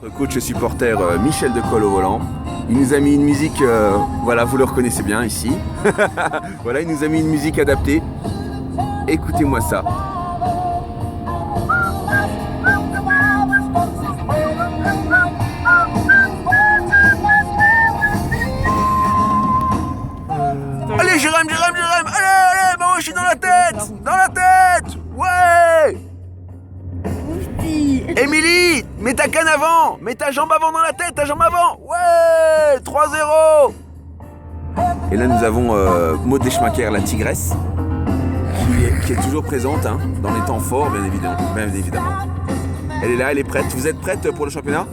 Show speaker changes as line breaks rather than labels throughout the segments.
Notre coach supporter Michel Decolle au volant. Il nous a mis une musique, voilà, vous le reconnaissez bien ici. Voilà, il nous a mis une musique adaptée. Écoutez-moi ça. Allez Jérém, allez, bah je suis dans la tête, ouais. Émilie, mets ta canne avant, mets ta jambe avant dans la tête, ta jambe avant, ouais, 3-0. Et là nous avons Maud Deschmaker, la tigresse, qui est toujours présente hein, dans les temps forts, bien évidemment. Elle est là, elle est prête. Vous êtes prête pour le championnat?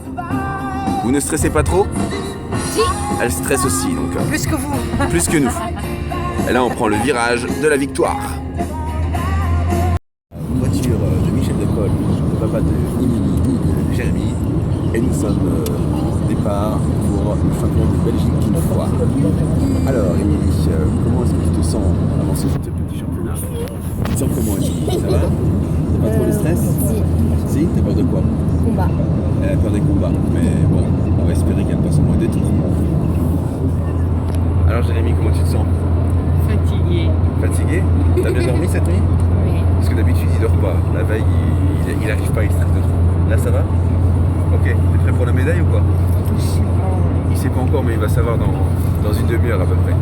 Vous ne stressez pas trop?
Si.
Elle stresse aussi, donc.
Plus que vous.
Plus que nous. Et là, on prend le virage de la victoire. Voiture de Michel Decolle, le papa de Émilie et de Jérémy. Et nous sommes au départ pour le championnat de Belgique une fois. Alors, Émilie, comment est-ce que tu te sens avant ce petit championnat? Tu te sens comment, Émilie? Ça va? T'as pas trop de stress? Si. T'as peur de quoi?
Combat.
Elle a peur des combats, mais bon, on va espérer qu'elle passe au moins des tours. Alors Jérémy, comment tu te sens?
Fatigué.
Fatigué? T'as bien dormi cette nuit?
Oui.
Parce que d'habitude il dort pas. La veille il arrive pas, il stresse de trop. Là ça va? Ok, t'es prêt pour la médaille ou quoi? Il sait pas encore mais il va savoir dans une demi-heure à peu près.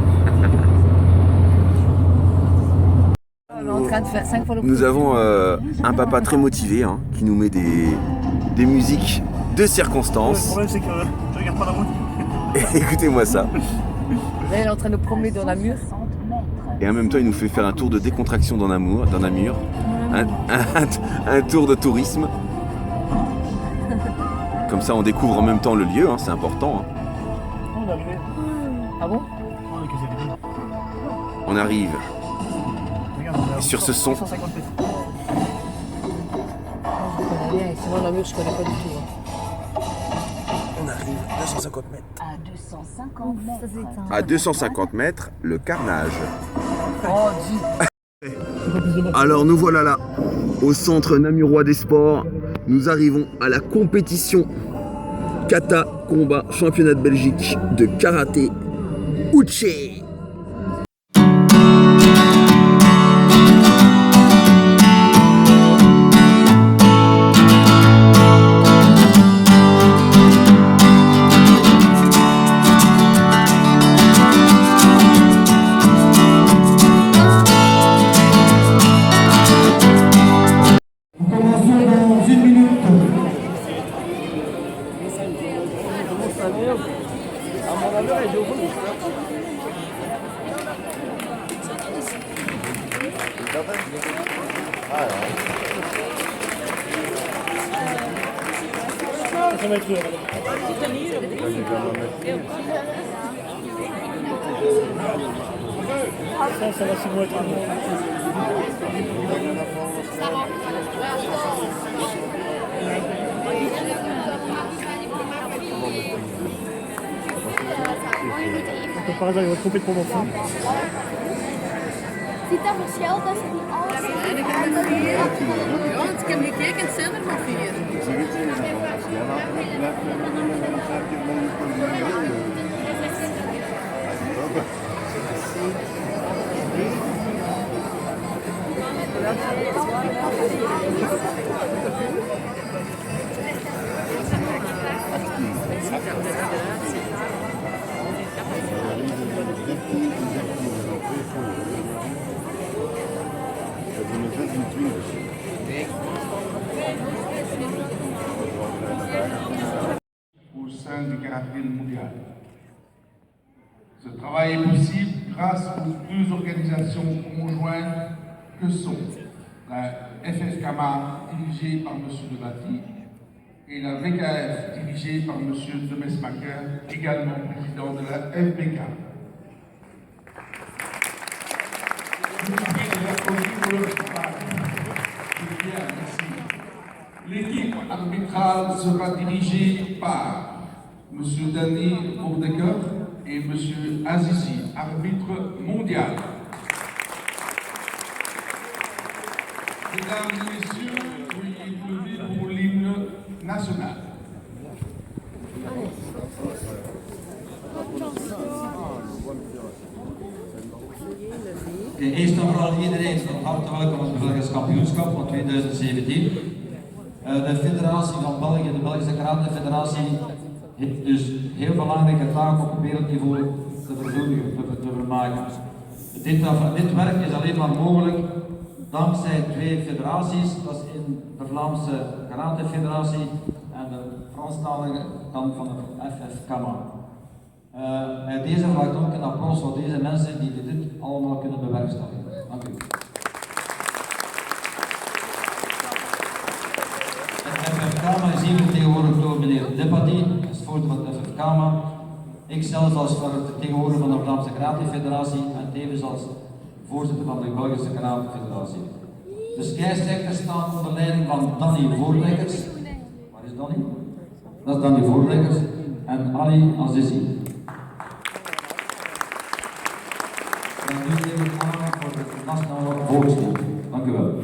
On est en train de faire 5 fois le
Nous avons un papa très motivé hein, qui nous met des musiques de circonstances.
Le problème c'est que je regarde pas la route.
Écoutez-moi ça.
Là, elle est en train de promener dans la mur.
Et en même temps, il nous fait faire un tour de décontraction dans Namur, un tour de tourisme. Comme ça, on découvre en même temps le lieu, hein, c'est important. Hein.
On est arrivé.
Ah bon?
On est quasi arrivé.
On arrive.
Regarde, on est à
Sur ce son.
150 mètres.
Je connais bien. Et sinon, la mur, je connais pas du tout. Hein.
On arrive 250 mètres.
À 250 mètres.
À 250 mètres, le carnage.
Oh, dis.
Alors nous voilà là, au centre namurois des sports. Nous arrivons à la compétition Kata Combat Championnat de Belgique de karaté Uche.
Ça va être dur. Ça va sûrement être par hasard, il va être complètement dans le fond.
Ziet dat verschil tussen die alles?
En ik heb het hier. Ja, want ik heb gekeken, het zijn er maar 4.
Au sein du karaté mondial. Ce travail est possible grâce aux deux organisations conjointes que sont la FFKMA dirigée par M. Debati et la VKF dirigée par M. Demesmaker, également président de la FBK. Je vous prie de l'applaudir pour leur travail. C'est bien, merci. L'équipe arbitrale sera dirigée par M. Danny Bourdecker et M. Azizi, arbitre mondial. Mesdames et messieurs, veuillez lever pour l'hymne national.
Oké, eerst en vooral iedereen van harte welkom op het Belgisch kampioenschap van 2017. De federatie van België, de Belgische Karate Federatie, heeft dus heel belangrijke taak op wereldniveau te verzoenigen, te vermaken. Dit werk is alleen maar mogelijk dankzij twee federaties, dat is in de Vlaamse Karate Federatie en de Franstalige kant van de FFKMA. Bij deze vraag ik ook een applaus voor deze mensen die dit allemaal kunnen bewerkstelligen. Dank u. Het FFKMA is hier vertegenwoordigd door meneer Depati, als voorzitter van het FFKMA. Ik zelf als vertegenwoordiger van de Vlaamse Karate Federatie en tevens als voorzitter van de Belgische Karate Federatie. De scheidsrechters staan onder leiding van Danny Voorleggers. Waar is Danny? Dat is Danny Voorleggers en Ali Azizi. En nu neem ik aan voor de nationale volkslied. Dank u wel.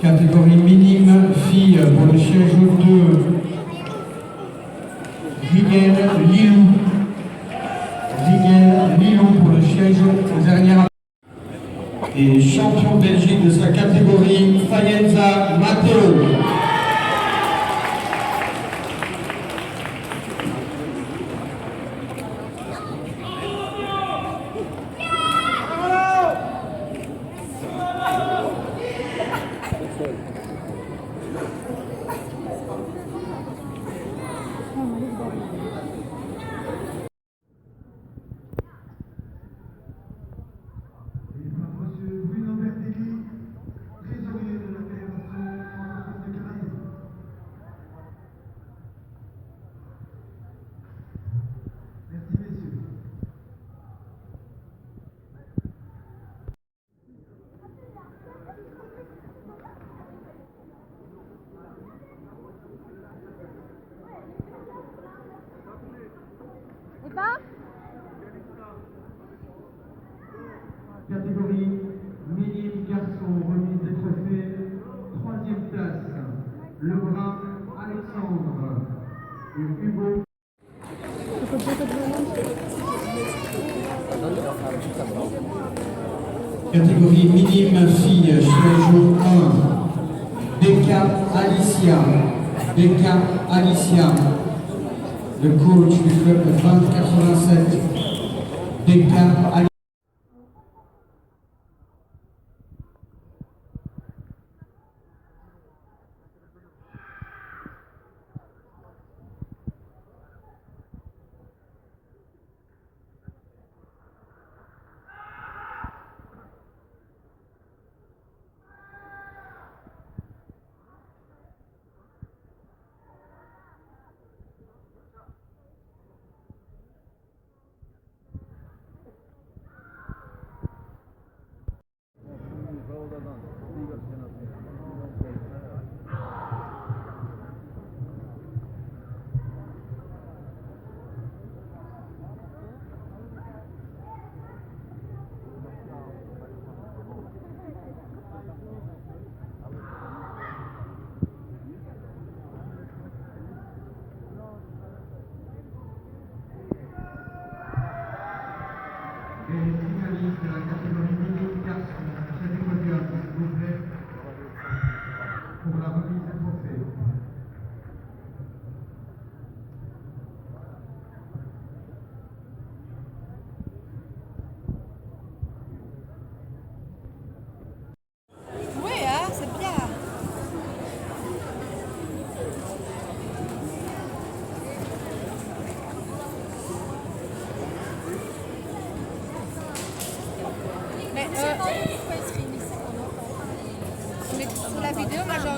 Catégorie minime fille pour le siège 2. Rigel Lilou. Rigel Lilou pour le siège dernière. Et champion de Belgique de sa catégorie, Fayenza Matteo. Catégorie minime garçon, remise des trophées, 3e place, Lebrun Alexandre et Hugo. Catégorie minime fille, siège 1, Becca Alicia. Becca Alicia, le coach du club 2087. Becca Alicia. Et finaliste de la catégorie minime garçon, cette podium, s'il vous plaît, pour la remise des trophées.
Oui, hein, c'est bien. Mais sur la vidéo, moi j'ai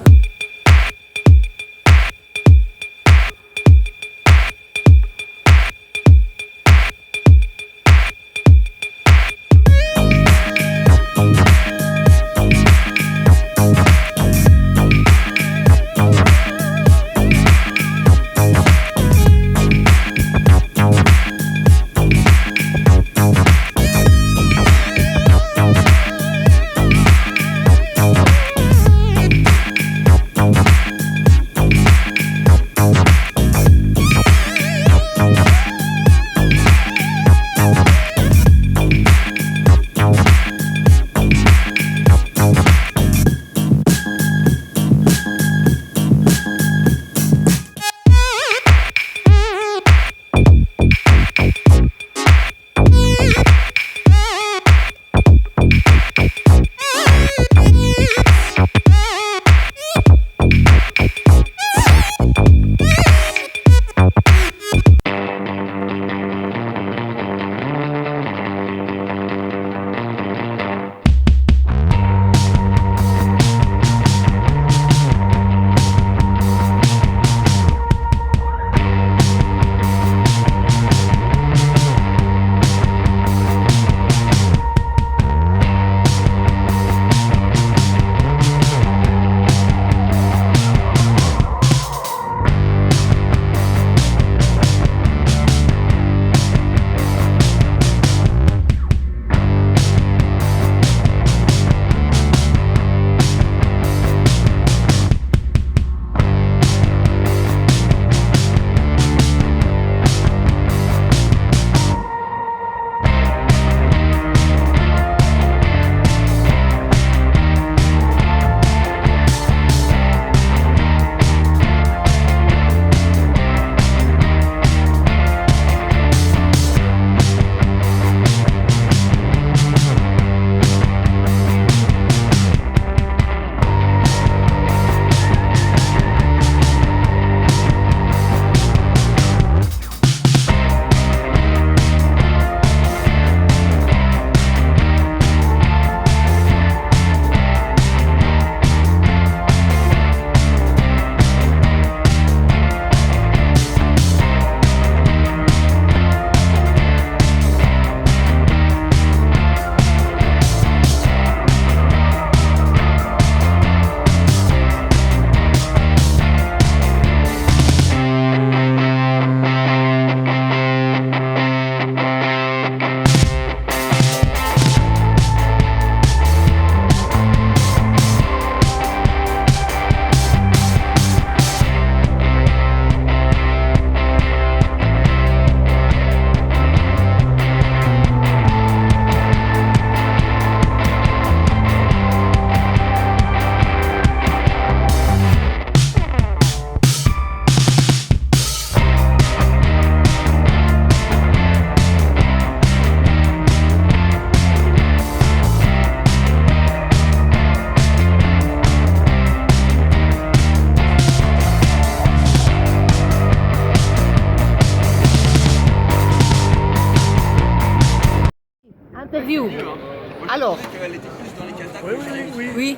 Alors,
Elle était plus dans les katas que
oui.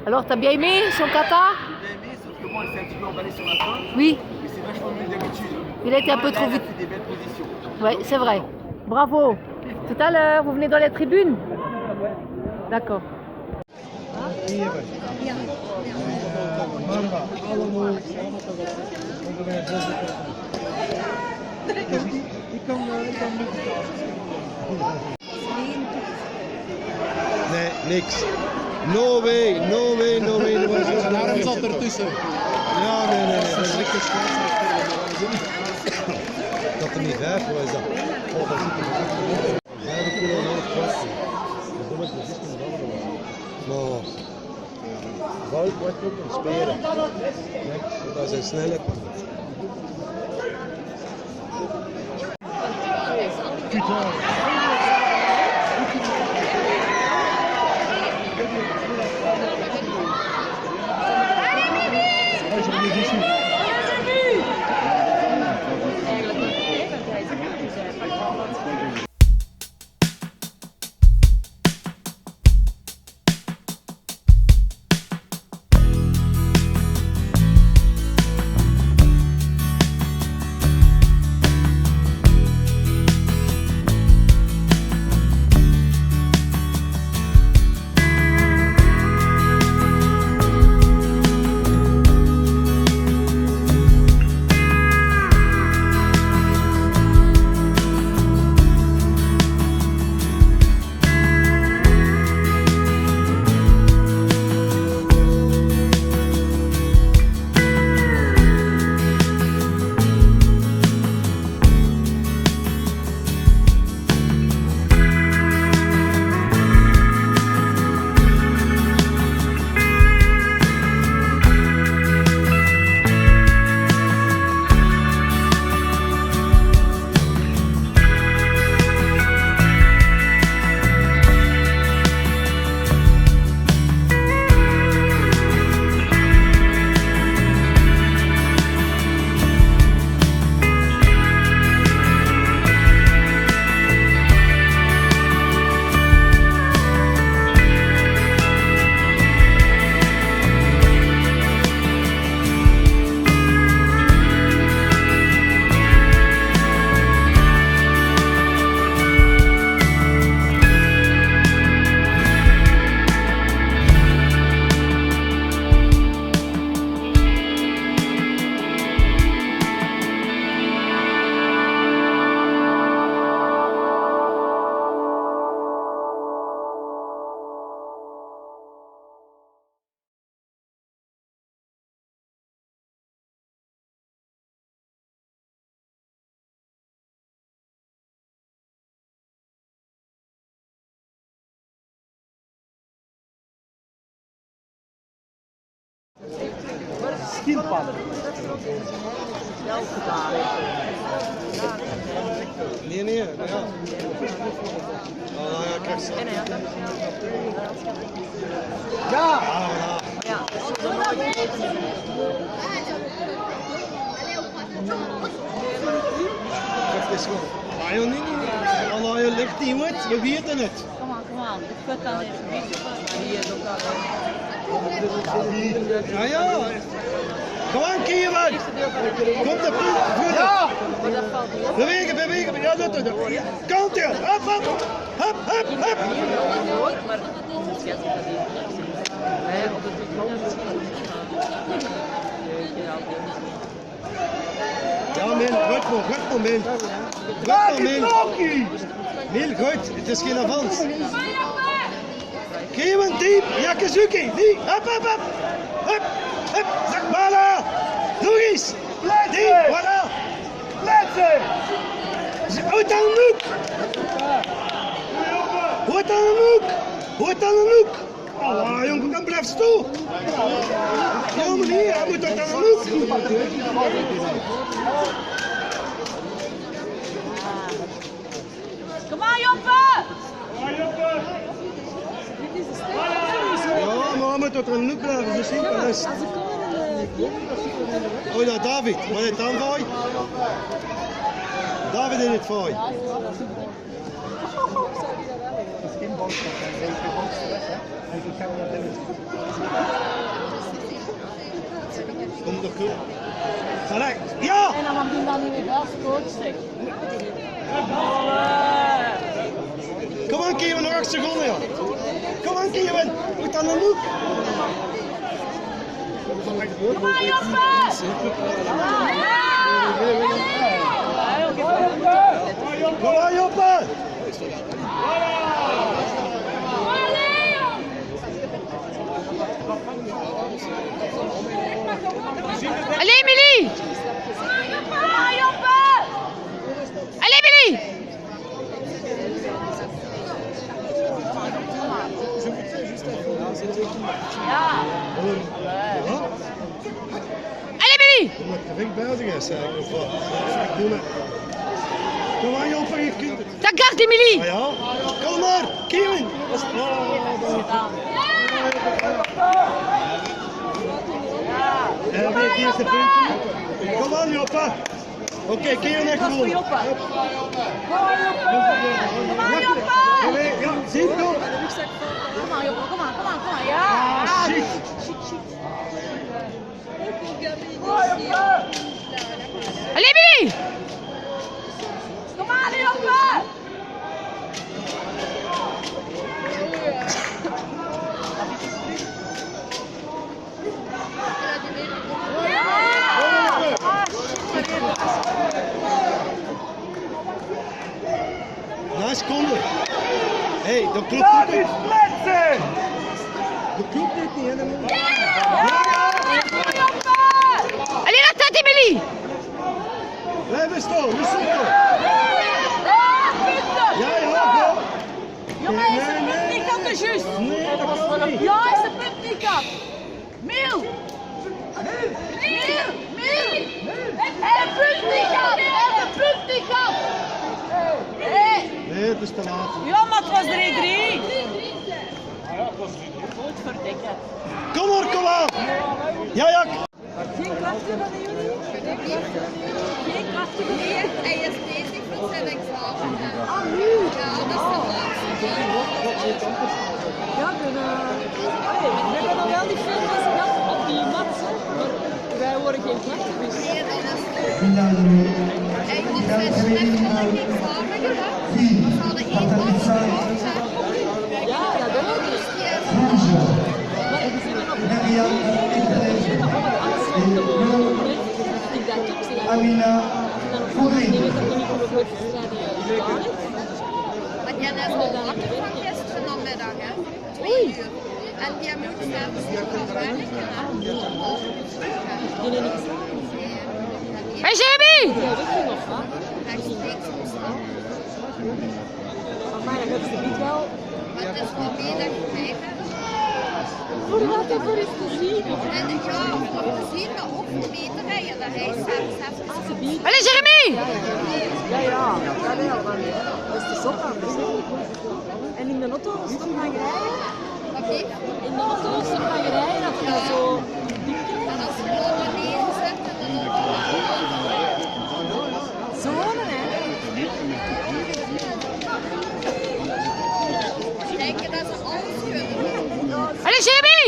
Alors, t'as bien aimé son kata?
j'ai aimé, sauf que bon, elle s'est un petit peu emballée sur la fin.
Oui,
Mais c'est vachement mieux que d'habitude.
il a été un peu trop
Elle a
vite.
fait des belles positions.
Oui, c'est vrai. Bravo. Tout à l'heure, vous venez dans les tribunes? D'accord.
Nee, niks. No way, no way, no way. No way.
Daarom zat ertussen.
Ja, nee. Dat is lekker dat er niet 5 was dat. Oh, dat zit er 5 kilo en 11 kwart. Dat was precies een andere was. Maar Wout wordt ook een speren. Kijk, dat is een snelle.
Skilpadden.
Nee, ja. Oh, ja, krijg ze.
Ja!
Ah, joh, nee. Allah, je ligt niet goed, we weten het.
Kom aan. Ik put dan even een beetje van. Hier ook al.
Ja. Kom aan, Kieran. Kom de poel. Ja. Bewegen. Ja, dat. Kant je. Hop. Ja, man, goed moment. Heel goed, het is geen avans. Kieran diep, Yakizuki, die. Hop. Zakbala. Nog eens. Die, voilà. Uit aan de hoek. Allah, jongen, dan blijf stil. Jongen, hier, hij moet uit aan de hoek.
Kom aan, Joppe!
Ja, maar hij moet uit aan de hoek blijven, zo simpel is het. Oh ja, David, maar het dan voor? David in het voor. Kom er toe. Gelijk. Ja!
En dan mag hij dan niet meer als coach zeg.
Kom aan, Kevin, nog 8 seconden, joh. Kom aan, Kevin. Moet aan de hoek.
Kom aan, Joppe!
Kom aan, Joppe!
Allez, Émilie! Allez, Émilie! Allez, Émilie!
Omdat de vink bezig is, eigenlijk. Of wat? Doe het. Kom aan, Joppe, je kunt het.
Ta garde, Émilie!
Ah, ja? Kom maar, Kevin! En weer de eerste punt. Kom aan, Joppe. Oké, Kevin heeft gewonnen.
Kom aan, Joppe!
Ja, zie je toch?
Kom aan, Joppe, kom aan. Ja!
Ah, shit.
Allez, Émilie! Kom aan, Joppe!
Nice seconde. Hé, dat klopt niet. Dat klopt niet, hè?
Allez, la tête, Émilie!
Blijf eens staan, nu zit er. Ja, go.
Jongen, is de punt niet op de juist?
Nee, dat kan niet.
Ja, is de punt niet op? Miel! Miel! En de punt niet op! En de punt niet op!
Nee, het is te laat.
Ja, maar het was 3-3. Godverdikke.
Kom maar, kom aan. Ja, ja.
Geen klachten van jullie? Geen klachten van jullie?
Hij is bezig met zijn examen.
Ah, nu?
Ja, dat is de laatste.
Ja, we hebben nog wel die filmpjes gehad op die mat, maar wij horen geen klachten. Dus.
Nee, dat is hij had zijn schriftelijk examen gedaan. We hadden 1 maand gehad.
Ja, dat ook.
Dus die is
Maar ik zie er nog ik dacht ook zeggen.
Amina Voering.
maar die is al wakker van gisteren namiddag, hè? 2 uur. En die moet zelfs nog gaan werken.
Hey, Jamie!
Rechtstreeks ontstaan.
Maar dat is niet wel.
Maar het is wel mee dat je mij bent.
Voor wat en voor is te zien?
En ja, om te zien, maar ook voor mee te rijden. Dat hij zelfs heeft.
Allez, Jeremy!
Ja, dat is de zot aan. En in de auto stop gaan rijden?
Wat deed?
In de auto stop gaan rijden, dat je dat zo
En als je dan beneden zet en dan
zonen, hè?
denk je dat ze alles kunnen.
Allez, Jeremy!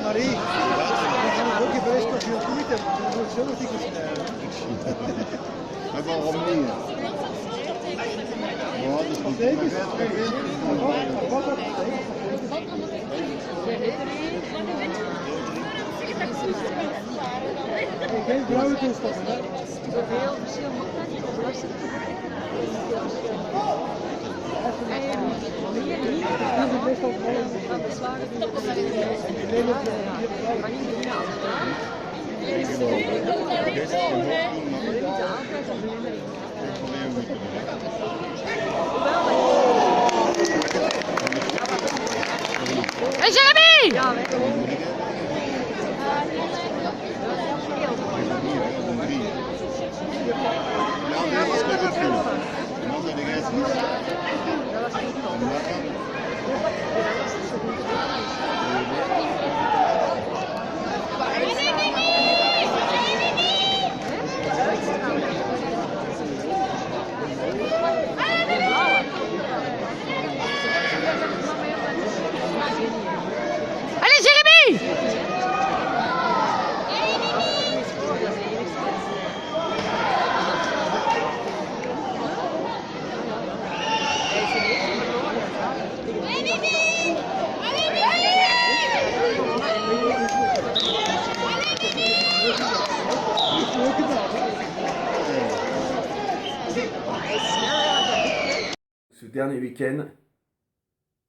Marie, ook je best als je het niet hebt, dan wordt zo niet gesneden.
We hebben al Romani. Ja, dat is goed.
Geen blauwe toestanden, hè?
Zoveel verschil mag dat niet. Hier niet. Dat is waar. Maar niet meer aan.
Hey, Jeremy!
Ja, wij gewoon.
Ja, dat is goed gevoel. En dan zijn de geest niet.
dernier week-end,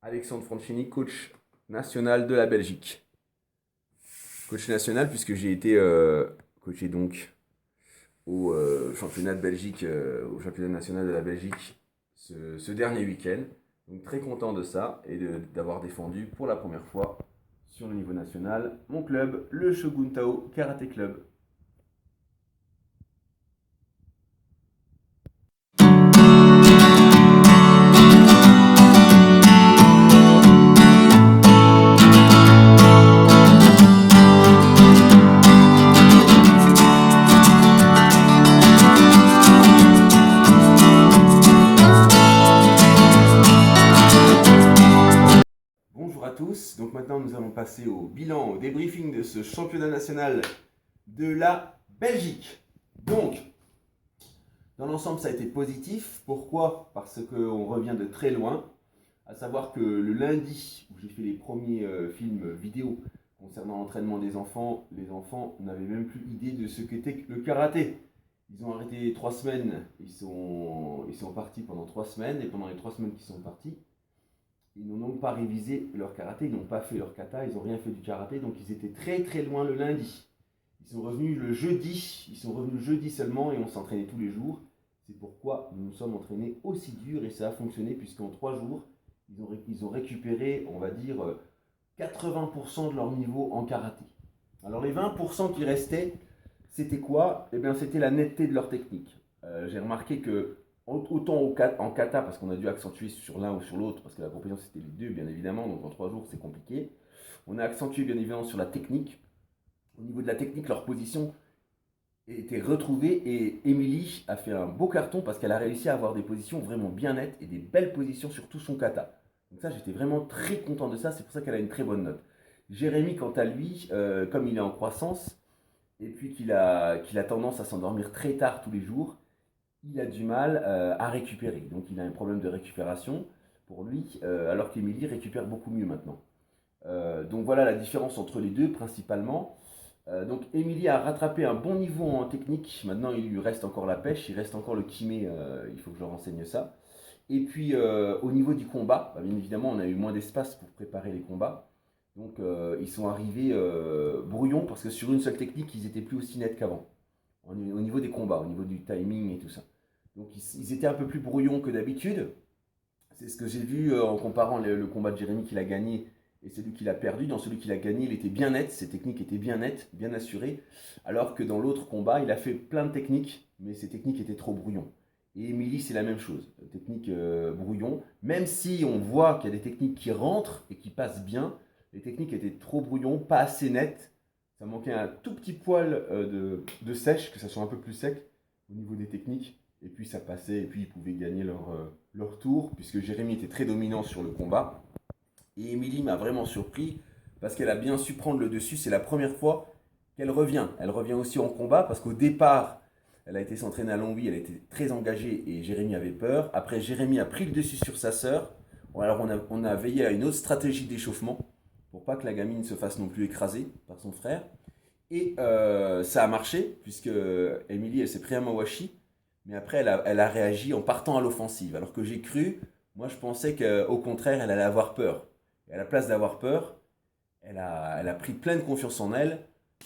Alexandre Francini, coach national de la Belgique. Coach national puisque j'ai été coaché donc au championnat de Belgique, au championnat national de la Belgique ce dernier week-end. Donc très content de ça et d'avoir défendu pour la première fois sur le niveau national mon club, le Shogun Tao Karaté Club. Bonjour à tous, donc maintenant nous allons passer au bilan, au débriefing de ce championnat national de la Belgique. Donc, dans l'ensemble ça a été positif, pourquoi? Parce qu'on revient de très loin, à savoir que le lundi où j'ai fait les premiers films vidéo concernant l'entraînement des enfants, les enfants n'avaient même plus idée de ce qu'était le karaté. Ils ont arrêté 3 semaines, ils sont partis pendant 3 semaines, et pendant les 3 semaines qu'ils sont partis, ils n'ont donc pas révisé leur karaté, ils n'ont pas fait leur kata, ils n'ont rien fait du karaté, donc ils étaient très très loin le lundi. Ils sont revenus le jeudi seulement et on s'entraînait tous les jours. C'est pourquoi nous nous sommes entraînés aussi dur et ça a fonctionné puisqu'en 3 jours, ils ont récupéré, on va dire, 80% de leur niveau en karaté. Alors les 20% qui restaient, c'était quoi? Eh bien c'était la netteté de leur technique. J'ai remarqué que autant en kata, parce qu'on a dû accentuer sur l'un ou sur l'autre, parce que la compétition c'était les deux bien évidemment, donc en 3 jours c'est compliqué. On a accentué bien évidemment sur la technique. Au niveau de la technique, leur position était retrouvée et Émilie a fait un beau carton parce qu'elle a réussi à avoir des positions vraiment bien nettes et des belles positions sur tout son kata. Donc ça j'étais vraiment très content de ça, c'est pour ça qu'elle a une très bonne note. Jérémy quant à lui, comme il est en croissance et puis qu'il a tendance à s'endormir très tard tous les jours, il a du mal à récupérer. Donc il a un problème de récupération pour lui, alors qu'Émilie récupère beaucoup mieux maintenant. Donc voilà la différence entre les deux principalement. Donc Émilie a rattrapé un bon niveau en technique. Maintenant il lui reste encore la pêche, il reste encore le kimé, il faut que je leur enseigne ça. Et puis au niveau du combat, bien évidemment on a eu moins d'espace pour préparer les combats. Donc ils sont arrivés brouillons parce que sur une seule technique ils étaient plus aussi nets qu'avant. Au niveau des combats, au niveau du timing et tout ça. Donc ils étaient un peu plus brouillons que d'habitude. C'est ce que j'ai vu en comparant le combat de Jérémy qu'il a gagné et celui qu'il a perdu. Dans celui qu'il a gagné, il était bien net, ses techniques étaient bien nettes, bien assurées. Alors que dans l'autre combat, il a fait plein de techniques, mais ses techniques étaient trop brouillons. Et Émilie, c'est la même chose, technique brouillon. Même si on voit qu'il y a des techniques qui rentrent et qui passent bien, les techniques étaient trop brouillons, pas assez nettes. Ça manquait un tout petit poil de sèche, que ça soit un peu plus sec au niveau des techniques. Et puis ça passait, et puis ils pouvaient gagner leur tour, puisque Jérémy était très dominant sur le combat. Et Émilie m'a vraiment surpris, parce qu'elle a bien su prendre le dessus. C'est la première fois qu'elle revient. Elle revient aussi en combat, parce qu'au départ, elle a été s'entraîner à Longwy, elle était très engagée, et Jérémy avait peur. Après, Jérémy a pris le dessus sur sa sœur. Alors on a veillé à une autre stratégie d'échauffement, pour pas que la gamine se fasse non plus écraser par son frère. Et ça a marché, puisque Émilie, elle s'est pris un mawashi, mais après, elle a réagi en partant à l'offensive. Alors que j'ai cru, moi je pensais qu'au contraire, elle allait avoir peur. Et à la place d'avoir peur, elle a pris pleine confiance en elle,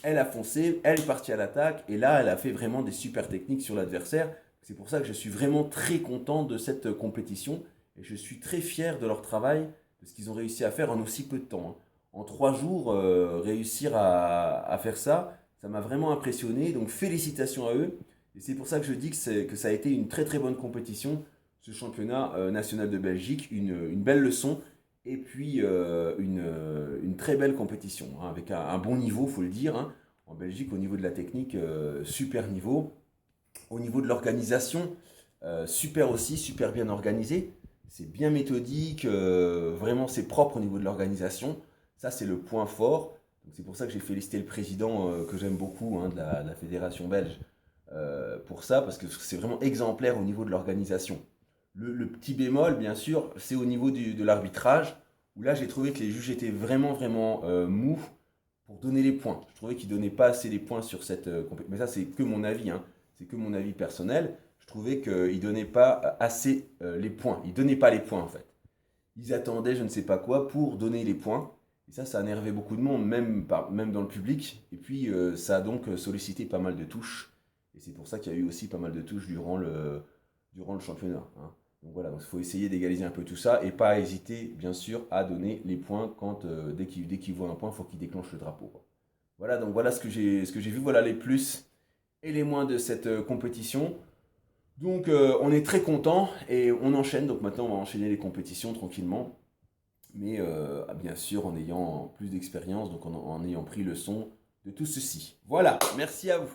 elle a foncé, elle est partie à l'attaque, et là, elle a fait vraiment des super techniques sur l'adversaire. C'est pour ça que je suis vraiment très content de cette compétition, et je suis très fier de leur travail, de ce qu'ils ont réussi à faire en aussi peu de temps. En 3 jours, réussir à faire ça, ça m'a vraiment impressionné. Donc félicitations à eux. Et c'est pour ça que je dis que ça a été une très très bonne compétition, ce championnat national de Belgique. Une belle leçon et puis une très belle compétition, hein, avec un bon niveau, il faut le dire. Hein. En Belgique, au niveau de la technique, super niveau. Au niveau de l'organisation, super aussi, super bien organisé. C'est bien méthodique, vraiment c'est propre au niveau de l'organisation. Ça, c'est le point fort. C'est pour ça que j'ai félicité le président, que j'aime beaucoup, hein, de la fédération belge, pour ça, parce que c'est vraiment exemplaire au niveau de l'organisation. Le petit bémol, bien sûr, c'est au niveau de l'arbitrage, où là, j'ai trouvé que les juges étaient vraiment mous pour donner les points. Je trouvais qu'ils ne donnaient pas assez les points sur cette compétition. Mais ça, c'est que mon avis, hein. C'est que mon avis personnel. Je je trouvais qu'ils donnaient pas assez les points. Ils donnaient pas les points en fait. Ils attendaient je ne sais pas quoi pour donner les points. Et ça a énervé beaucoup de monde, même dans le public. Et puis ça a donc sollicité pas mal de touches. Et c'est pour ça qu'il y a eu aussi pas mal de touches durant le championnat. Hein. Donc voilà, il faut essayer d'égaliser un peu tout ça et pas hésiter bien sûr à donner les points dès qu'il voit un point, il faut qu'il déclenche le drapeau. Quoi. Voilà, donc voilà ce que j'ai vu, voilà les plus et les moins de cette compétition. Donc on est très content et on enchaîne, donc maintenant on va enchaîner les compétitions tranquillement. Mais bien sûr en ayant plus d'expérience, donc en ayant pris leçon de tout ceci. Voilà, merci à vous.